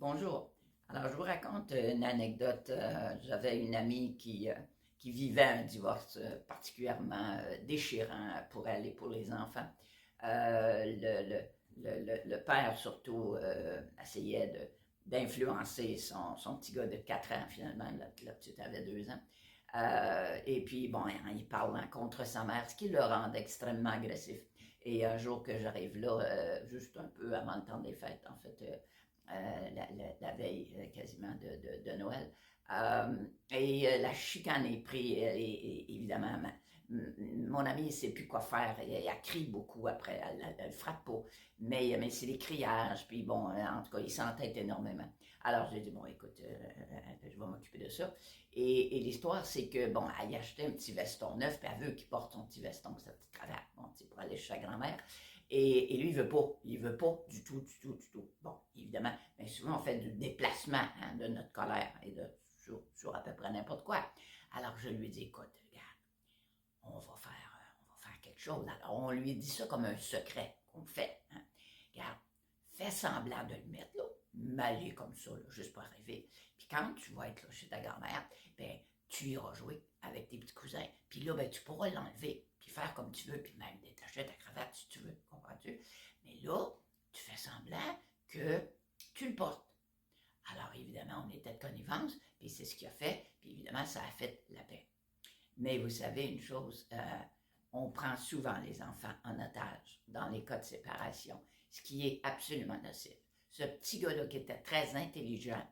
Bonjour. Alors, je vous raconte une anecdote. J'avais une amie qui vivait un divorce particulièrement déchirant pour elle et pour les enfants. Le père, surtout, essayait d'influencer son petit gars de 4 ans, finalement. La petite avait 2 ans. Et puis, bon, il parle contre sa mère, ce qui le rend extrêmement agressif. Et un jour que j'arrive là, juste un peu avant le temps des fêtes, en fait, la veille quasiment de Noël. La chicane est prise, et évidemment, mon amie ne sait plus quoi faire. Elle crie beaucoup après, elle frappe pas. Mais c'est les criages, puis bon, en tout cas, il s'entête énormément. Alors, j'ai dit, bon, écoute, je vais m'occuper de ça. Et l'histoire, c'est que, bon, elle a acheté un petit veston neuf, puis elle veut qu'il porte son petit veston, sa petite cravate, bon, pour aller chez sa grand-mère. Et lui, il veut pas du tout, du tout, du tout. Bon, évidemment, mais souvent on fait du déplacement de notre colère et sur à peu près n'importe quoi. Alors je lui dis, écoute, regarde, on va faire quelque chose. Alors on lui dit ça comme un secret qu'on fait. Regarde, fais semblant de le mettre là, malé comme ça, là, juste pour arriver. Puis quand tu vas être là chez ta grand-mère, ben, tu iras jouer avec tes petits cousins. Puis là, ben, tu pourras l'enlever, puis faire comme tu veux, puis même détacher ta cravate si tu veux, comprends-tu? Mais là, tu fais semblant que tu le portes. Alors évidemment, on était de connivence, puis c'est ce qu'il a fait, puis évidemment, ça a fait la paix. Mais vous savez une chose, on prend souvent les enfants en otage dans les cas de séparation, ce qui est absolument nocif. Ce petit gars-là qui était très intelligent,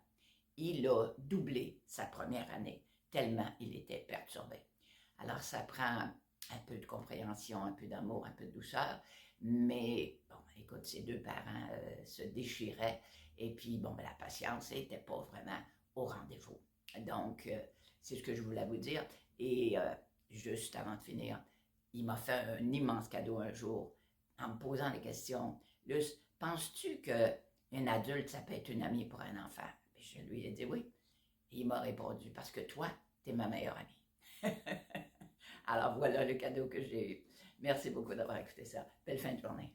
il a doublé sa première année, tellement il était perturbé. Alors ça prend un peu de compréhension, un peu d'amour, un peu de douceur, mais bon, écoute, ces deux parents se déchiraient, et puis bon, ben, la patience n'était pas vraiment au rendez-vous. Donc, c'est ce que je voulais vous dire. Et juste avant de finir, il m'a fait un immense cadeau un jour en me posant la question, Luce, penses-tu qu'une adulte, ça peut être une amie pour un enfant? Et je lui ai dit oui. Et il m'a répondu, parce que toi, t'es ma meilleure amie. Alors voilà le cadeau que j'ai eu. Merci beaucoup d'avoir écouté ça. Belle fin de journée.